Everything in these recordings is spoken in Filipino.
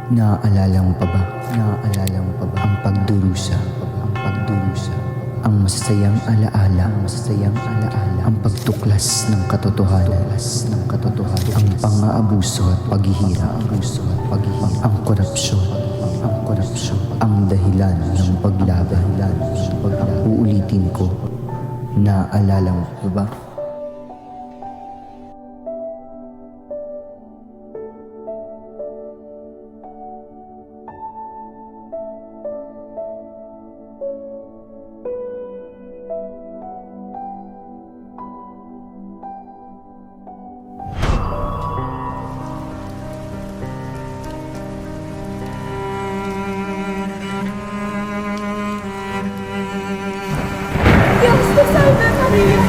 Naaalala mo pa ba? Naaalala mo pa ba? Ang pagdurusa, ang pagdurusa. Ang masasayang alaala, ang masasayang alaala. Ang pagtuklas ng katotohanan, ng katotohanan. Ang pang-aabuso at paghihira, ang korupsyon, ang korupsyon. Ang dahilan ng paglaban, uulitin ko. Naaalala mo pa ba? Dios te salve María,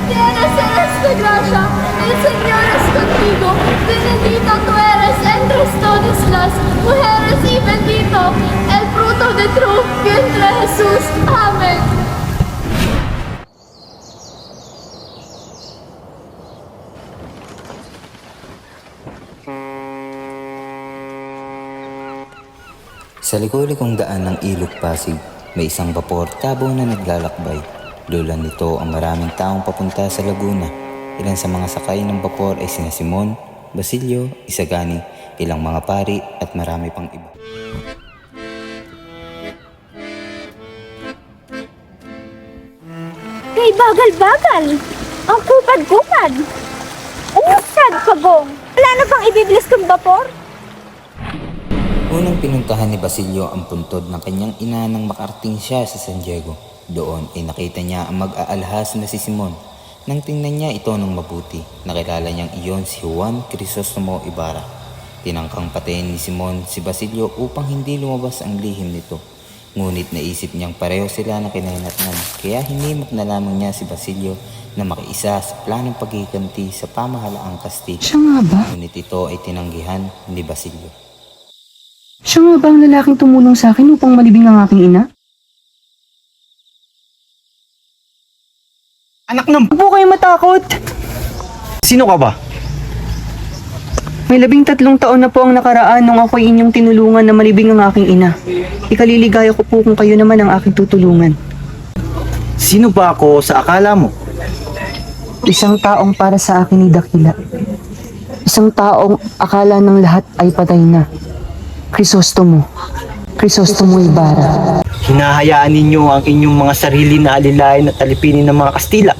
llena eres de gracia, el Señor es contigo, bendita tú eres entre todas las mujeres y bendito el fruto de tu vientre Jesús. Amén. Sa ligolikong daan ng Ilog Pasig, may isang bapor tabaw na naglalakbay. Lula nito ang maraming taong papunta sa Laguna. Ilan sa mga sakay ng bapor ay sina Simon, Basilio, Isagani, ilang mga pari at marami pang iba. Kay bagal-bagal, ang kupad-kupad. Umusad, pagong. Wala na bang ibibilis kong bapor? Unang pinuntahan ni Basilio ang puntod ng kanyang ina nang makarating siya sa San Diego. Doon ay nakita niya ang mag-aalhas na si Simon. Nang tingnan niya ito ng mabuti, nakilala niyang iyon si Juan Crisostomo Ibarra. Tinangkang patayin ni Simon si Basilio upang hindi lumabas ang lihim nito. Ngunit naisip niyang pareho sila na kinahinatnan, kaya hinimok na lamang niya si Basilio na makiisa sa planong paghiganti sa pamahalaang Kastila. Siya nga ba? Ngunit ito ay tinanggihan ni Basilio. Siya nga ba ang lalaking tumulong sa akin upang malibing ang aking ina? Anak ng... Huwag po kayo matakot! Sino ka ba? May 13 taon na po ang nakaraan nung ako'y inyong tinulungan na malibing ang aking ina. Ikaliligaya ko po kung kayo naman ang aking tutulungan. Sino ba ako sa akala mo? Isang taong para sa akin ni Dakila. Isang taong akala ng lahat ay patay na. Crisostomo Ibarra. Hinahayaan ninyo ang inyong mga sarili na alilain at alipinin ng mga Kastila.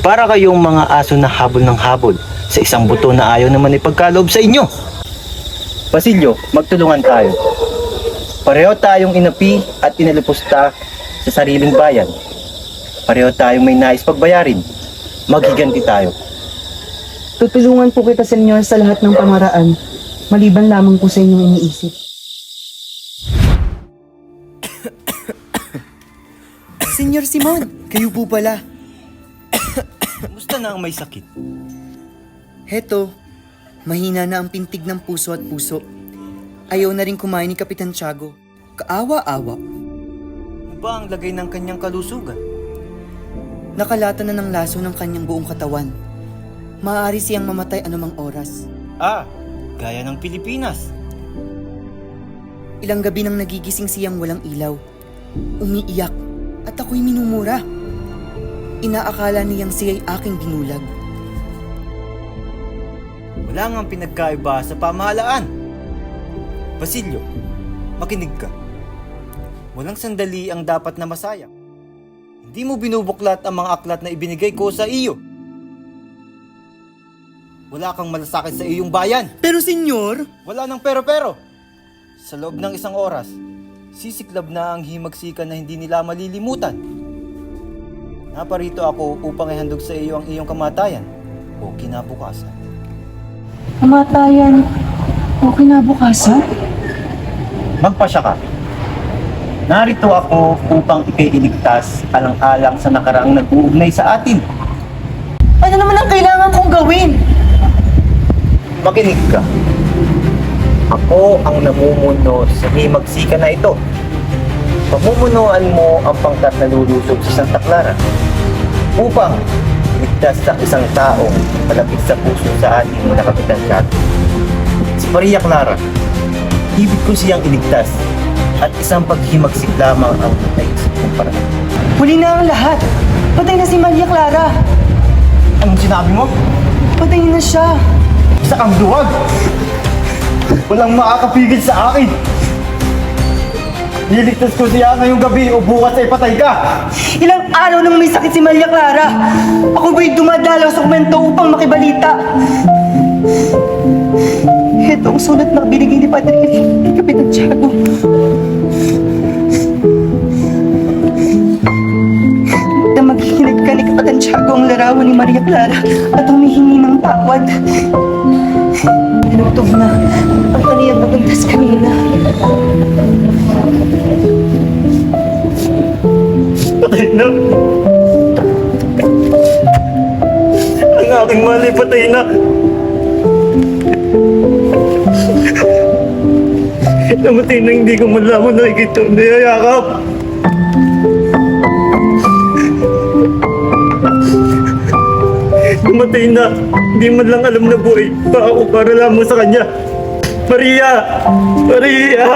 Para kayong mga aso na habol ng habol sa isang buto na ayaw naman ipagkaloob sa inyo. Basilio, magtulungan tayo. Pareho tayong inapi at inalipusta sa sariling bayan. Pareho tayong may nais pagbayarin. Maghiganti tayo. Tutulungan po kita, Senyor, sa lahat ng pamaraan. Maliban lamang po sa inyong iniisip. Senyor Simon, kayo po pala. Kumusta na ang may sakit? Heto, mahina na ang pintig ng puso at puso. Ayaw na rin kumain ni Kapitan Tiago. Kaawa-awa. Ano ba ang lagay ng kanyang kalusugan? Nakalata na ng laso ng kanyang buong katawan. Maaari siyang mamatay anumang oras. Gaya ng Pilipinas. Ilang gabi nang nagigising siyang walang ilaw. Umiiyak at ako'y minumura. Inaakala niyang siya'y aking binulag. Wala nga pinagkaiba sa pamahalaan. Basilio, makinig ka. Walang sandali ang dapat na masayang. Hindi mo binubuklat ang mga aklat na ibinigay ko sa iyo. Wala kang malasakit sa iyong bayan. Pero senyor, Wala nang pero-pero. Sa loob ng isang oras, sisiklab na ang himagsikan na hindi nila malilimutan. Naparito ako upang ihandog sa iyo ang iyong kamatayan o kinabukasan. Kamatayan o kinabukasan? Magpasya ka. Narito ako upang ikay iligtas alang-alang sa nakaraang nag-uugnay sa atin. Ano naman ang kailangan kong gawin? Makinig ka. Ako ang namumuno sa himagsikan na ito. Pamumunuan mo ang pangkat na lulusob sa Santa Clara upang ligtas sa isang taong malapit sa puso sa ating mga Kapitan Tiago. Si Maria Clara. ibig ko siyang iligtas at isang paghimagsik lamang ang naisip kong paraan. Huli na ang lahat. Patay na si Maria Clara. Anong sinabi mo? Patay na siya. Isa kang duwag! Walang makakapigil sa akin! Niligtas ko siya ngayong gabi o bukas ay patay ka! Ilang araw nang may sakit si Maria Clara. Ako ba'y dumadalaw sa komento upang makibalita? Ito ang sulat na binigay ni Padre kay Kapitan Tiago. Na maghihinig ka ni Kapitan Tiago ang larawan ni Maria Clara at humihingi ng tawad. Pinutog na ang kaniyang naguntas kanina. Patay na! Ang aking mali, patay na! Namatay na hindi ko malaman na ikito niyayakap! Namatay na! Hindi man lang alam na buhay pa ako para lamang sa kanya! Maria! Maria!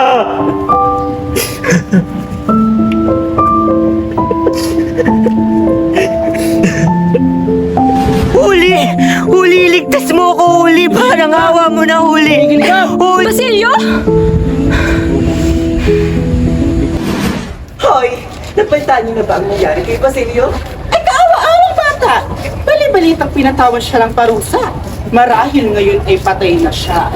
Huli! Huli! Ligtas mo ako, Huli! Parang awa mo na, Huli! Huli! Basilio! Hoy, napantaan niyo na ba ang nangyari kay Basilio? Ay, kaawa-awang bata! Bali-balitang pinatawan siya ng parusa. Marahil ngayon ay patay na siya.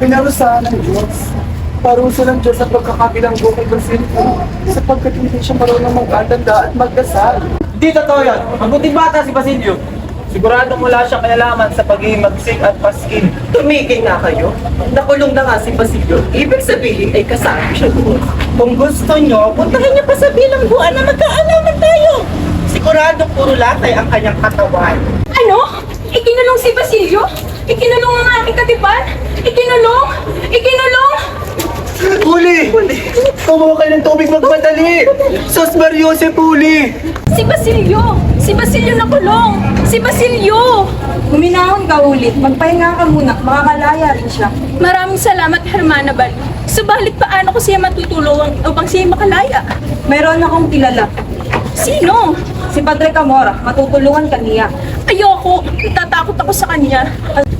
Pinarusahan ng Diyos. Parusa ng Diyos at pagkakabilanggo kay Basilio sapagkat hindi siya marunong magkatanda at magdasal. Hindi totoo yan. Mabuting bata si Basilio. Siguradong wala siyang kinalaman sa paghihimagsik at paskin. Tumigil na kayo. Nakulong na nga si Basilio. Ibig sabihin ay kasama siya doon. Kung gusto nyo, puntahan niyo pa sa bilangguan na magkaalaman tayo. Siguradong puro latay ang kanyang katawan. Ano? Ikinulong si Basilio? Ikinulong ang aking katipan? Ikinulong? Ikinulong? Huli! Kumuha kayo ng tubig magmadali! Sos Mariosep, huli! Si Basilio! Si Basilio nakulong! Si Basilio! Huminahon ka ulit. Magpahinga ka muna. Makakalaya rin siya. Maraming salamat, Hermana Bal. Subalit paano ko siya matutulungan upang siya makalaya? Mayroon akong kilala. Sino? Si Padre Camora. Matutulungan ka niya. Ayoko. Natatakot ako sa kanya.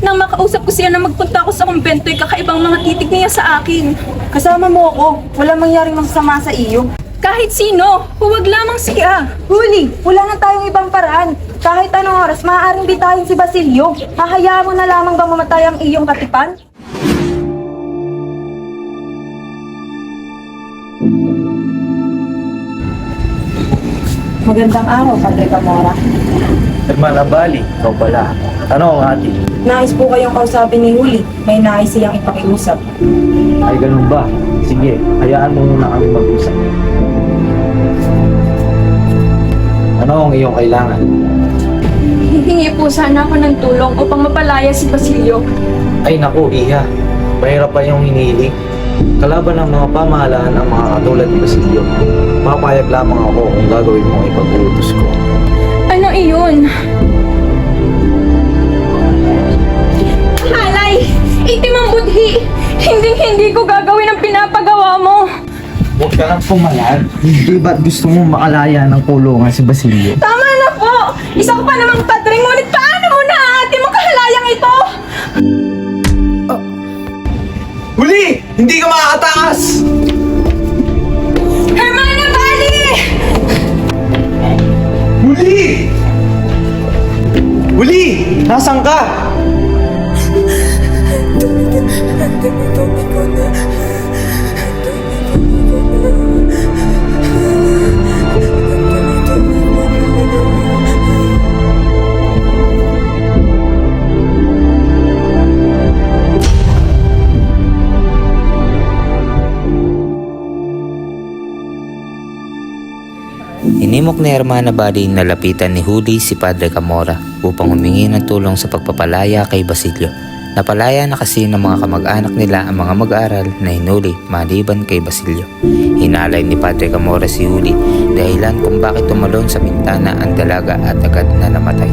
Nang makausap ko siya na magpunta ako sa kumbento, ay kakaibang mga titig niya sa akin. Kasama mo ako. Wala mangyaring masama sa iyo. Kahit sino, huwag lamang siya. Huli! Wala na tayong ibang paraan. Kahit anong oras, maaaring bitahin si Basilio. Hahayaan mo na lamang bang mamatay ang iyong katipan? Magandang araw, Padre Camora. Hermana Bali, ikaw pala. Ano ang atin? Nais po kayong kausapin ni Huli. May nais siyang ipakiusap. Ay, ganun ba? Sige, hayaan mo muna kami mag-usap. Ano ang iyong kailangan? Hihingi po sana ako ng tulong upang mapalaya si Basilio. Ay naku, Iha. Mahirap pa yung hinihiling. Kalaban ng mga pamahalaan ang mga katulad ni Basilio. Papayag lamang ako kung gagawin mo ang ipag-uutos ko. Ano iyon? Halay! Itim ang budhi! Hindi ko gagawin ang pinapagawa mo! Huwag ka lang pumalag. Hindi ba't gusto mo makalaya ng kulungan si Basilio? Tama na po! Isa ko pa namang padre, ngunit paano mo na ate mo kahalayang ito? Huli! Hindi ka makakatakas! Hermana Bali! Huli! Huli! Nasaan ka? Inimok ni Hermana Bali na lapitan ni Huli si Padre Camora upang humingi ng tulong sa pagpapalaya kay Basilio. Napalaya na kasi ng mga kamag-anak nila ang mga mag-aaral na hinuli maliban kay Basilio. Hinalay ni Padre Camora si Huli dahilan kung bakit tumalon sa bintana ang dalaga at agad na namatay.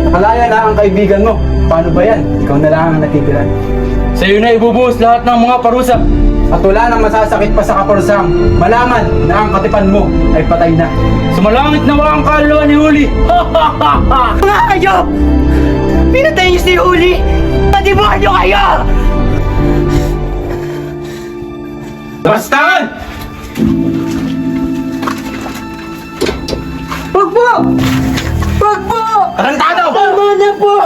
Nakalaya na ang kaibigan mo. Paano ba yan? Ikaw na lang ang natitira. Sa iyo na ibubuhos lahat ng mga parusa. At wala nang masasakit pa sa kaparusang malaman na ang katipan mo ay patay na. Sumalangit na ang kaluluwa ni Huli. Mga kayo! Pinatay niyo si Uli! Patibuhan niyo kayo! Bastan! Wag po! Wag po! Tarantado! Tama na po!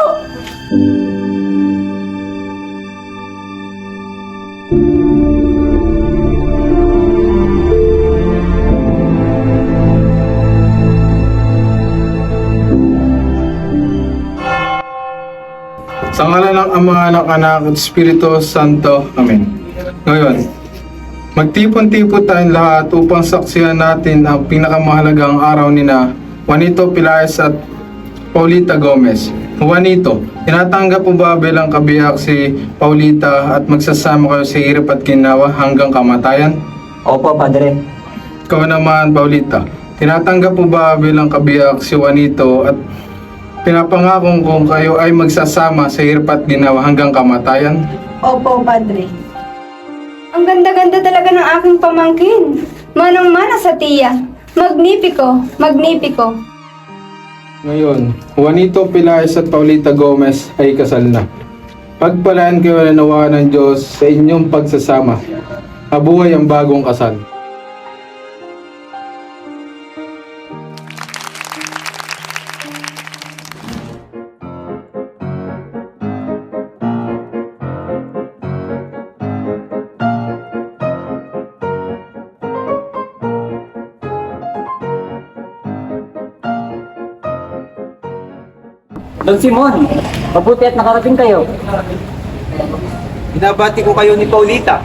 Sa ngala ng Ama, ng Anak at Espiritu Santo. Amen. Ngayon, magtipon-tipon tayong lahat upang saksihan natin ang pinakamahalagang araw nina Juanito Pilaes at Paulita Gomez. Juanito, tinatanggap mo ba bilang kabiyak si Paulita at magsasama kayo sa hirap at ginawa hanggang kamatayan? Opo, Padre. Ikaw naman, Paulita, tinatanggap mo ba bilang kabiyak si Juanito at pinapangakong kung kayo ay magsasama sa hirap at ginawa hanggang kamatayan? Opo, Padre. Ang ganda-ganda talaga ng aking pamangkin. Manang-mana sa tiya. Magnipiko, magnipiko. Ngayon, Juanito Pilaes at Paulita Gomez ay kasal na. Pagpalaan kayo na nawa ng Diyos sa inyong pagsasama. Mabuhay ang bagong kasal. Don Simon, mabuti at nakarating kayo. Binabati ko kayo ni Paulita.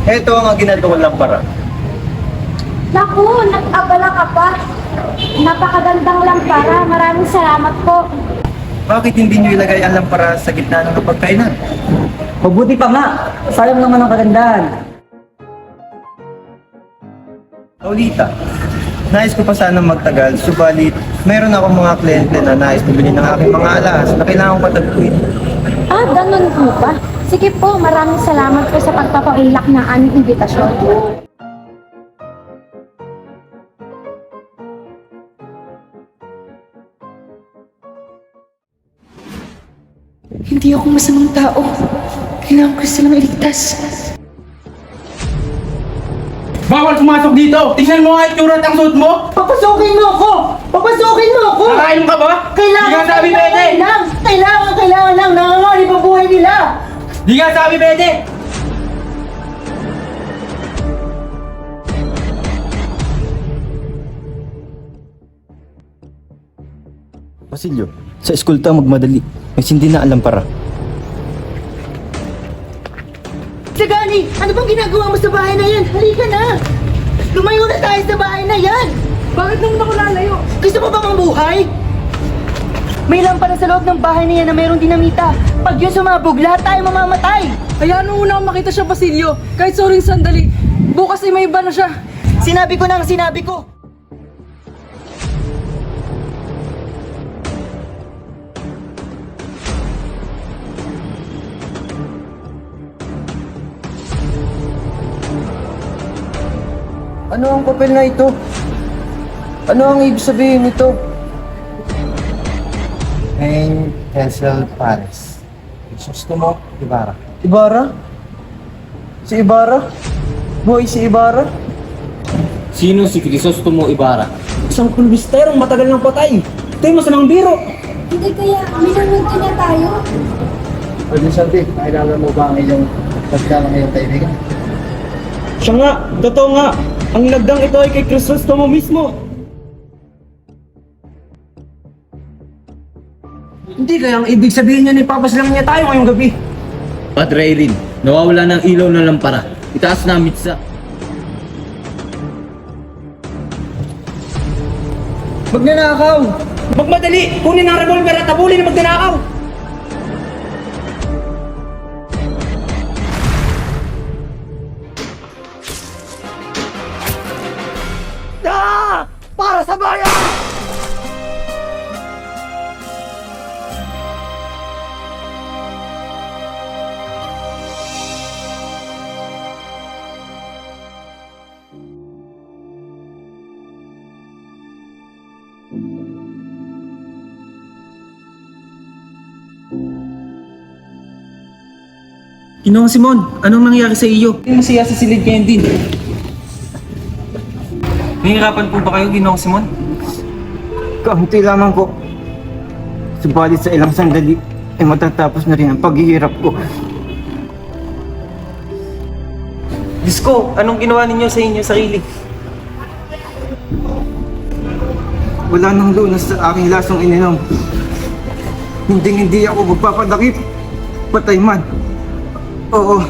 Ito ang ginagawang lampara. Naku, nag-abala ka pa. Napakagandang lampara. Maraming salamat po. Bakit hindi nyo ilagay ang lampara sa gitna ng pagkainan? Mabuti pa nga. Sayang naman ang kagandahan. Paulita, nais ko pa sana magtagal, subalit mayroon akong mga kliyente na nais bumili ng aking mga alahas na kailangan ko patagpuin. Ah, ganun po ba? Sige po, maraming salamat po sa pagpapaunlak ng aming imbitasyon. Hindi ako masamang tao. Kailangan ko silang iligtas. Bawal pumasok dito! Tingnan mo nga itsura at ang suot mo! Papasukin mo ako! Papasukin mo ako! Nakainom ka ba? Kailangan Di nga sabi pwede! lang! Kailangan lang! Nangangarip ang buhay nila! Di nga sabi pwede! Basilio, sa eskulta magmadali. May sindi na ang lampara. Sagani! Ano bang ginagawa mo sa bahay na yan? Halika na! Lumayo na tayo sa bahay na yan! Bakit naman ako lalayo? Gusto mo bang mabuhay? May lampara sa loob ng bahay na yan na mayroong dinamita. Pag yun sumabog, lahat tayo mamamatay! Kaya nung una akong makita siya, Basilio, kahit soring sandali, bukas ay may iba na siya. Sinabi ko na ang sinabi ko! Ano ang papel na ito? Ano ang ibig sabihin nito? Main Hazel Paris. Gusto mo, Ibarra? Ibarra? Si Ibarra? Boy, si Ibarra? Sino si Crisostomo Ibarra? Isang kulbisterong matagal ng patay! Ito'y masamang biro! Hindi kaya, minumuti na tayo. Pwede sabi, kailangan mo ba ang iyong pagkala ng iyong kaibigan? Siya nga! Totoo nga! Ang lagdang ito ay kay Crisostomo mismo! Hindi kaya ang ibig sabihin niya ni Papas lang niya tayo ngayong gabi. Padre Irene, nawawala ng ilaw ng lampara. Itaas na ang mitsa. Magnanakaw! Magmadali! Kunin ang revolver at abulin na magnanakaw! Para sa bayan! Ginoong Simon, anong nangyari sa iyo? Hindi masaya sa silid kayo din. Nahihirapan po ba kayo, Ginoong Simon? Kaunti lamang po. Subalit sa ilang sandali ay matatapos na rin ang paghihirap ko. Diyos ko, anong ginawa ninyo sa inyo sarili? Wala nang lunas sa aking lasong ininom. Hindi ako magpapadakip. Patay man. Oo.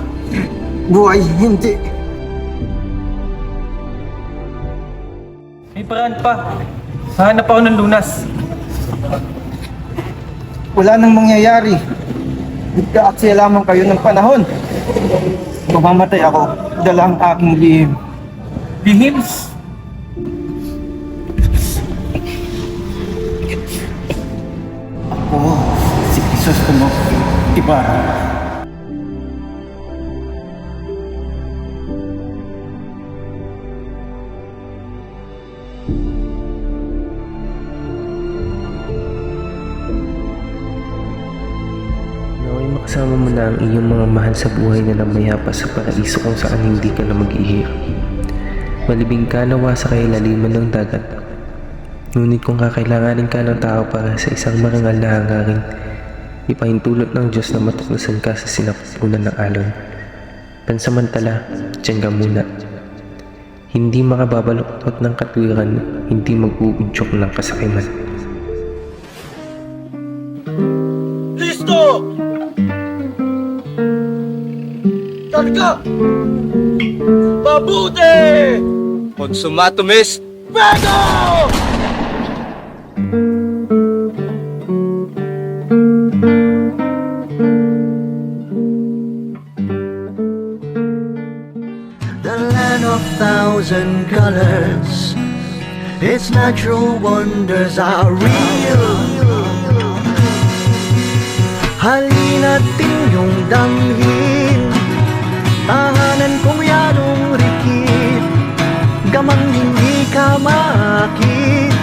Buhay, hindi. May paraan pa. Hahanap ako ng lunas. Wala nang mangyayari. Nagkaaksaya lamang kayo ng panahon. Mamamatay ako, dala ang aking lihim. Lihim? Ako, si Crisostomo Ibarra. Naway makasama mo na ang iyong mga mahal sa buhay na namayapa sa paraiso kung saan hindi ka na mag-ihirap. Malibing ka nawa sa kailaliman ng dagat. Ngunit kung kakailanganin ka ng tao para sa isang marangal na hangarin, ipahintulot ng Diyos na matuklasan ka sa sinapupunan ng alon. Pansamantala, tiyan ka muna. Hindi makababaluktot ng katwiran, hindi mag-uudyok ng kasakiman. Listo! Karga! Mabuti! Consumatomis! Pego! The land of thousand colors, its natural wonders are real. Halina't inyong damhin, tahanan kong yanong rikit, gamang hindi ka makit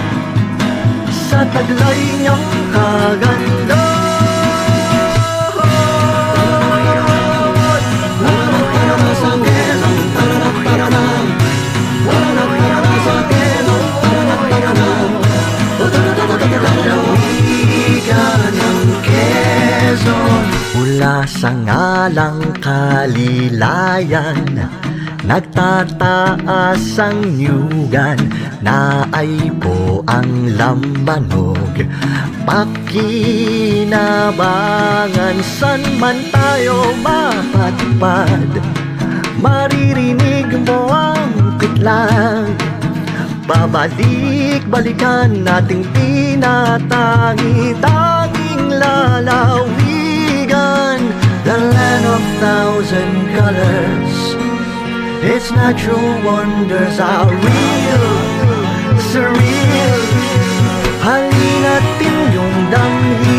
sa taglay niyang kaganda. Mula sa ngalang kalilayan, nagtataas ang nyugan, naaipo ang lambanog. Pakinabangan, san man tayo mapatpad, maririnig mo ang pitlag. Babalik-balikan nating tinatangi-tanging lalawigan. The land of thousand colors, its natural wonders are real, surreal. Halina't inyong damhin,